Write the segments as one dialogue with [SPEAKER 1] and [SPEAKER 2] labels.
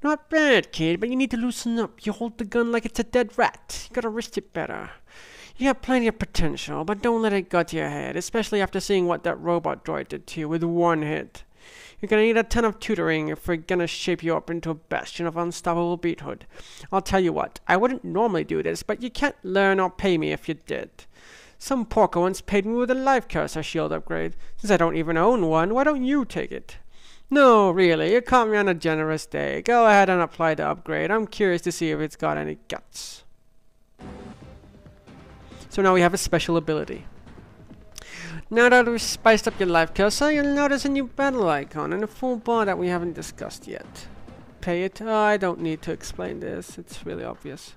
[SPEAKER 1] Not bad, kid, but you need to loosen up. You hold the gun like it's a dead rat. You gotta wrist it better. You have plenty of potential, but don't let it gut to your head, especially after seeing what that robot droid did to you with one hit. You're gonna need a ton of tutoring if we're gonna shape you up into a bastion of unstoppable beathood. I'll tell you what, I wouldn't normally do this, but you can't learn or pay me if you did. Some porker once paid me with a life cursor shield upgrade. Since I don't even own one, why don't you take it? No, really, you caught me on a generous day. Go ahead and apply the upgrade. I'm curious to see if it's got any guts. So now we have a special ability. Now that we've spiced up your life cursor, you'll notice a new battle icon and a full bar that we haven't discussed yet. Pay it? Oh, I don't need to explain this. It's really obvious.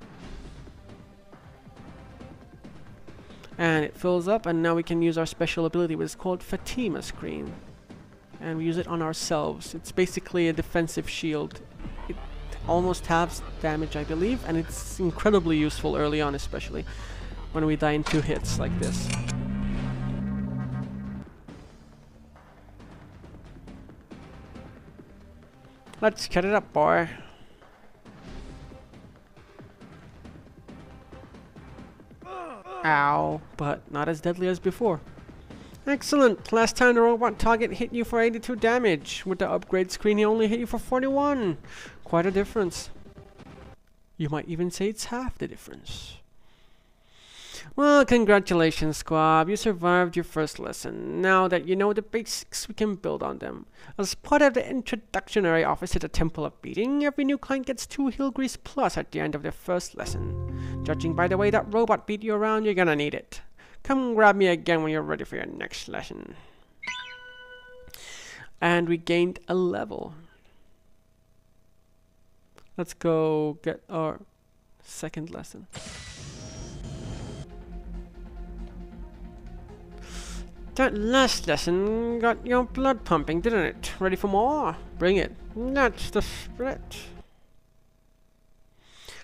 [SPEAKER 1] And it fills up, and now we can use our special ability, which is called Fatima Screen. And we use it on ourselves. It's basically a defensive shield. It almost halves damage, I believe, and it's incredibly useful early on, especially when we die in 2 hits like this. Let's cut it up, boy. Ow, but not as deadly as before. Excellent! Last time the robot target hit you for 82 damage. With the upgrade screen, he only hit you for 41. Quite a difference. You might even say it's half the difference. Well, congratulations, Squab. You survived your first lesson. Now that you know the basics, we can build on them. As part of the introductory office at the Temple of Beating, every new client gets 2 Hill Grease Plus at the end of their first lesson. Judging by the way that robot beat you around, you're gonna need it. Come grab me again when you're ready for your next lesson. And we gained a level. Let's go get our second lesson. That last lesson got your blood pumping, didn't it? Ready for more? Bring it. That's the spirit.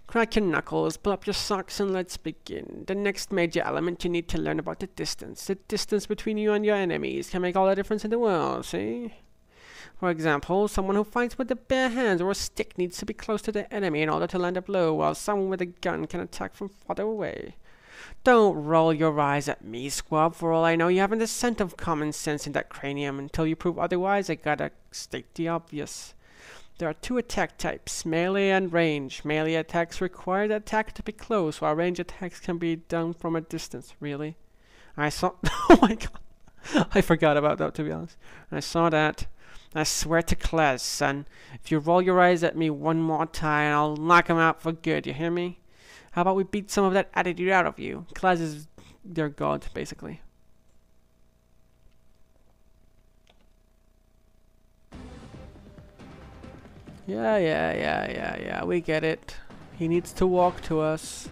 [SPEAKER 1] Crack your knuckles, pull up your socks, and let's begin. The next major element you need to learn about the distance. The distance between you and your enemies can make all the difference in the world, see? For example, someone who fights with the bare hands or a stick needs to be close to the enemy in order to land a blow, while someone with a gun can attack from farther away. Don't roll your eyes at me, Squab. For all I know, you haven't a cent of common sense in that cranium. Until you prove otherwise, I gotta state the obvious. There are 2 attack types, melee and range. Melee attacks require the attacker to be close, while range attacks can be done from a distance. Really? I saw... Oh my god. I forgot about that, to be honest. I saw that. I swear to Klez, son. If you roll your eyes at me one more time, I'll knock him out for good, you hear me? How about we beat some of that attitude out of you? Klez is their god, basically. Yeah, we get it. He needs to walk to us.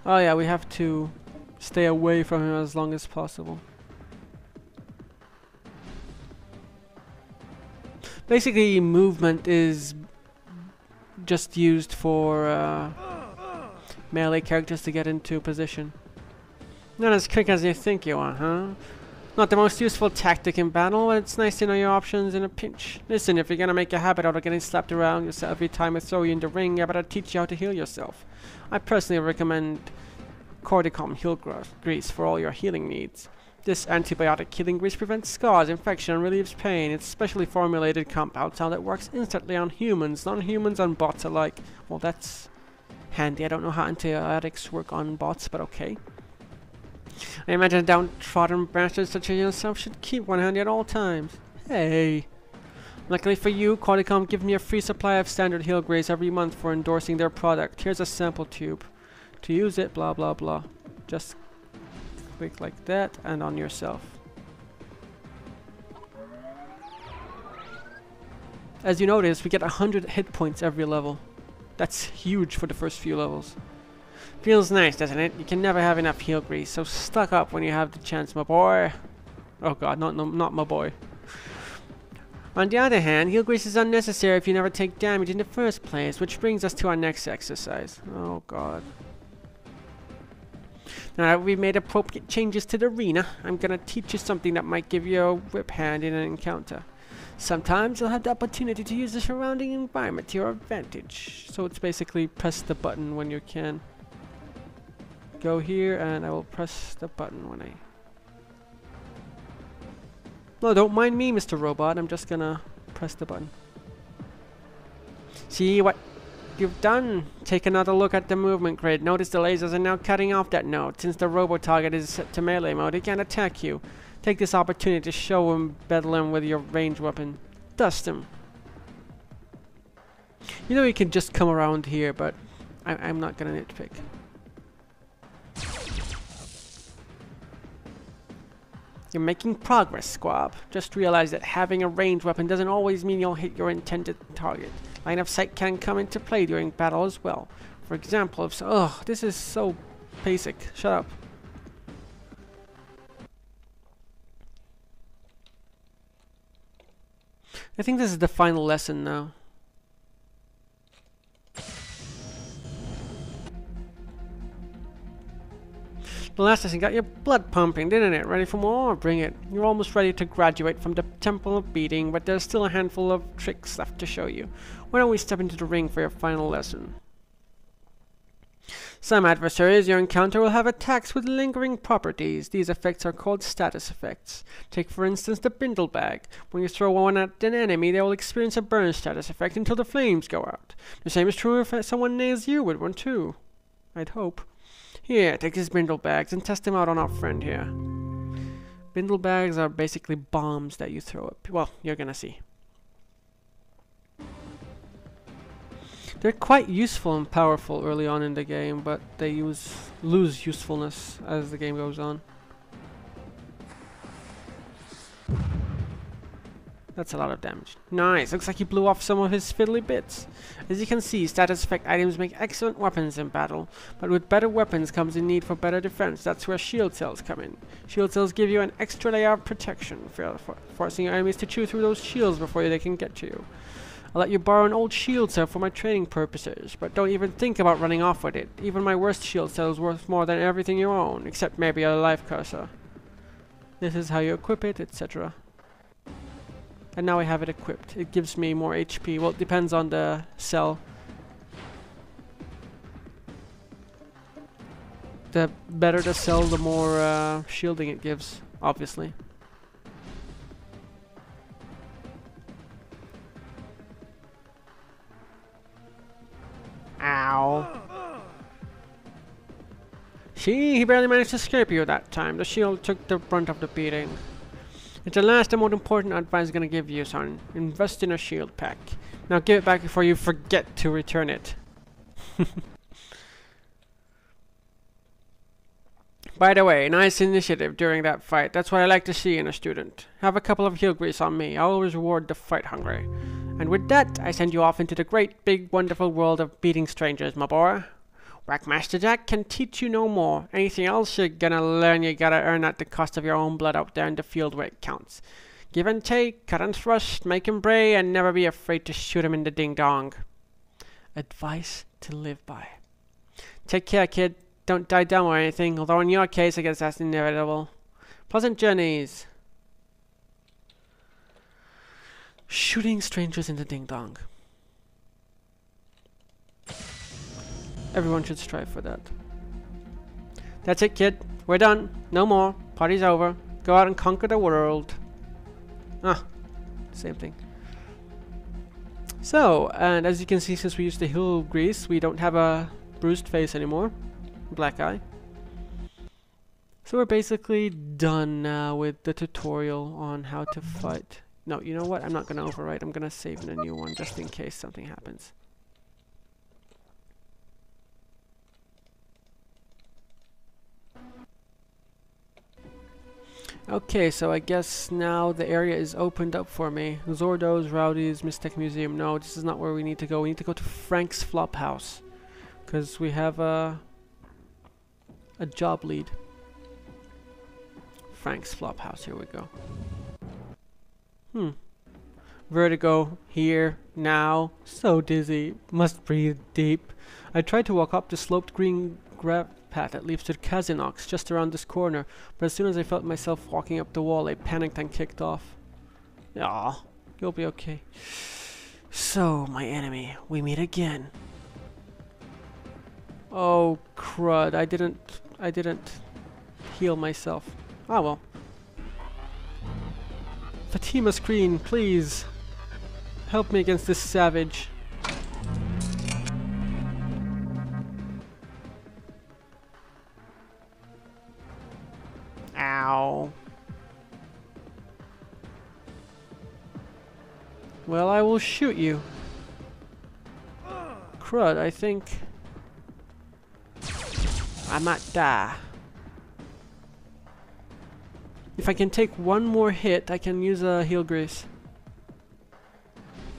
[SPEAKER 1] Oh yeah, we have to stay away from him as long as possible. Basically, movement is just used for melee characters to get into position. Not as quick as you think you are, huh? Not the most useful tactic in battle, but it's nice to know your options in a pinch. Listen, if you're gonna make a habit out of getting slapped around yourself every time I throw you in the ring, I better teach you how to heal yourself. I personally recommend Cordycom Heal Grease for all your healing needs. This antibiotic healing grease prevents scars, infection, and relieves pain. It's specially formulated compound sound that works instantly on humans, non-humans, and bots alike. Well, that's handy. I don't know how antibiotics work on bots, but okay. I imagine downtrodden bastards such as yourself should keep one handy at all times. Hey. Luckily for you, Quadicom gives me a free supply of standard heal grease every month for endorsing their product. Here's a sample tube. To use it, blah blah blah. Just click like that and on yourself. As you notice, we get 100 hit points every level. That's huge for the first few levels. Feels nice, doesn't it? You can never have enough heal grease, so stock up when you have the chance, my boy. Oh god, not my boy. On the other hand, heal grease is unnecessary if you never take damage in the first place, which brings us to our next exercise. Oh god. Now that we've made appropriate changes to the arena, I'm gonna teach you something that might give you a whip hand in an encounter. Sometimes you'll have the opportunity to use the surrounding environment to your advantage. So it's basically press the button when you can. Go here and I will press the button when I... No, don't mind me, Mr. Robot. I'm just gonna press the button. See what you've done? Take another look at the movement grid. Notice the lasers are now cutting off that node. Since the robot target is set to melee mode, it can't attack you. Take this opportunity to show him, battle him with your ranged weapon. Dust him. You know you can just come around here, but I'm not gonna nitpick. You're making progress, Squab. Just realize that having a ranged weapon doesn't always mean you'll hit your intended target. Line of sight can come into play during battle as well. For example, if ugh, this is so basic. Shut up. I think this is the final lesson now. The last lesson got your blood pumping, didn't it? Ready for more? Bring it. You're almost ready to graduate from the Temple of Beating, but there's still a handful of tricks left to show you. Why don't we step into the ring for your final lesson? Some adversaries you encounter will have attacks with lingering properties. These effects are called status effects. Take for instance the Bindle Bag. When you throw one at an enemy, they will experience a burn status effect until the flames go out. The same is true if someone nails you with one too. I'd hope. Here, take these Bindle Bags and test them out on our friend here. Bindle Bags are basically bombs that you throw up. Well, you're gonna see. They're quite useful and powerful early on in the game, but they lose usefulness as the game goes on. That's a lot of damage. Nice, looks like he blew off some of his fiddly bits. As you can see, status effect items make excellent weapons in battle, but with better weapons comes the need for better defense. That's where shield cells come in. Shield cells give you an extra layer of protection, forcing your enemies to chew through those shields before they can get to you. I'll let you borrow an old shield cell for my training purposes, but don't even think about running off with it. Even my worst shield cell is worth more than everything you own, except maybe a life cursor. This is how you equip it, etc. And now I have it equipped. It gives me more HP. Well, it depends on the cell. The better the cell, the more shielding it gives, obviously. Ow. See, he barely managed to escape you that time. The shield took the brunt of the beating. It's the last and most important advice I'm gonna give you, son. Invest in a shield pack. Now give it back before you forget to return it. By the way, nice initiative during that fight. That's what I like to see in a student. Have a couple of heel grease on me. I'll always reward the fight hungry. And with that, I send you off into the great, big, wonderful world of beating strangers, my boy. Whackmaster Jack can teach you no more. Anything else you're gonna learn, you gotta earn at the cost of your own blood out there in the field where it counts. Give and take, cut and thrust, make him bray, and never be afraid to shoot him in the ding-dong. Advice to live by. Take care, kid. Don't die dumb or anything, although in your case, I guess that's inevitable. Pleasant journeys. Shooting strangers in the ding-dong. Everyone should strive for that. That's it, kid. We're done. No more. Party's over. Go out and conquer the world. Ah, same thing. So, and as you can see, since we used the heel grease, we don't have a bruised face anymore. Black eye. So we're basically done now with the tutorial on how to fight. No, you know what? I'm not going to overwrite. I'm going to save in a new one just in case something happens. Okay, so I guess now the area is opened up for me. Zordo's, Rowdy's, Mistech Museum. No, this is not where we need to go. We need to go to Frank's Flophouse. Because we have a job lead. Frank's Flophouse, here we go. Vertigo, here, now. So dizzy. Must breathe deep. I tried to walk up the sloped green path that leads to the Anachronox just around this corner, but as soon as I felt myself walking up the wall, I panicked and kicked off. Aw, You'll be okay. So, my enemy, we meet again. Oh, crud. I didn't heal myself. Ah, well. Fatima screen, please. Help me against this savage. Ow. Well, I will shoot you. Crud, I think I might die. If I can take one more hit, I can use a heal grease.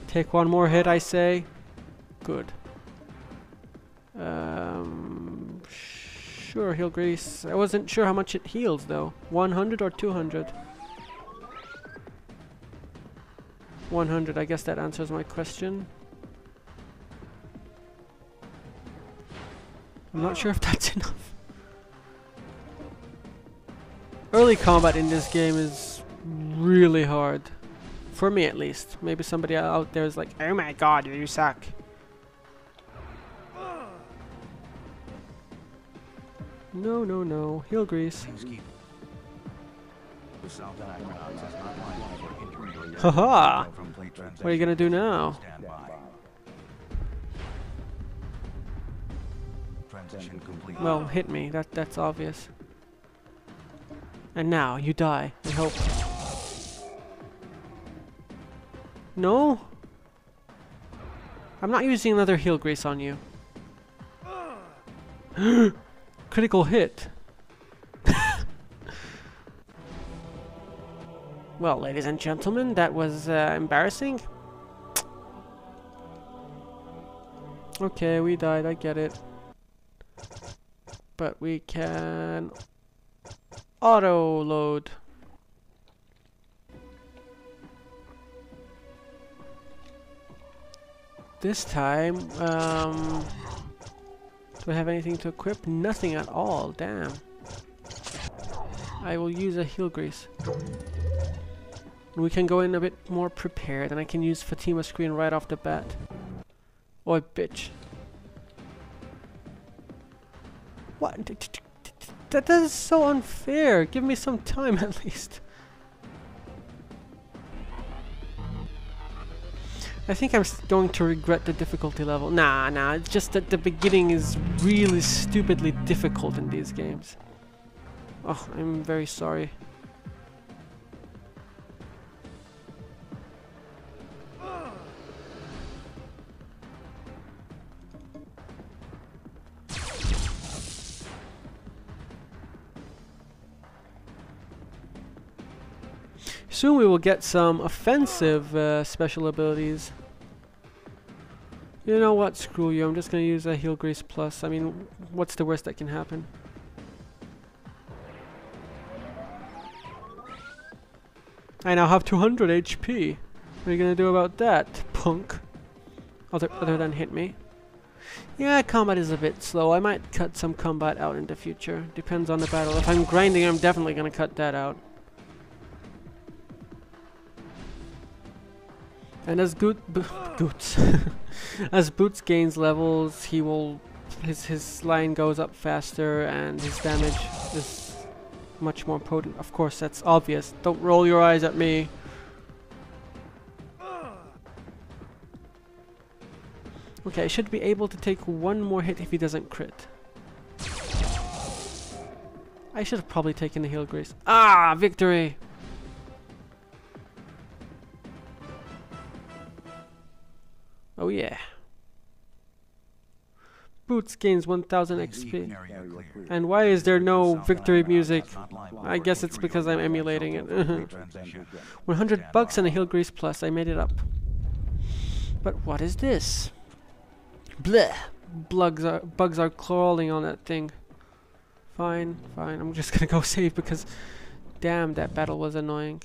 [SPEAKER 1] Take one more hit, I say. Good. Sure, heal grease. I wasn't sure how much it heals though. 100 or 200? 100, I guess that answers my question. I'm not sure if that's enough. Early combat in this game is really hard. For me at least. Maybe somebody out there is like, oh my god, you suck. No, no, no. Heal grease. Haha! What are you gonna do now? Well, hit me. That's obvious. And now, you die. I hope. No? I'm not using another heal grease on you. Critical hit. Well, ladies and gentlemen, that was embarrassing. Okay, we died, I get it. But we can auto load. This time, do I have anything to equip? Nothing at all, damn. I will use a heal grease. We can go in a bit more prepared, and I can use Fatima screen right off the bat. Oi, bitch. What? That is so unfair. Give me some time at least. I think I'm going to regret the difficulty level. Nah, it's just that the beginning is really stupidly difficult in these games. Oh, I'm very sorry. Soon we will get some offensive special abilities. You know what? Screw you. I'm just gonna use a heal grease plus. I mean, what's the worst that can happen? I now have 200 HP. What are you gonna do about that, punk? Other than hit me. Yeah, combat is a bit slow. I might cut some combat out in the future. Depends on the battle. If I'm grinding, I'm definitely gonna cut that out. And as as Boots gains levels, he will his line goes up faster and his damage is much more potent. Of course, that's obvious. Don't roll your eyes at me. Okay, I should be able to take one more hit if he doesn't crit. I should have probably taken the heal grease. Ah, victory! Oh yeah. Boots gains 1000 XP. And why is there no victory music? I guess it's because I'm emulating it. 100 bucks and a heal grease plus. I made it up. But what is this? Bleh. Bugs are crawling on that thing. Fine. I'm just gonna go save because damn, that battle was annoying.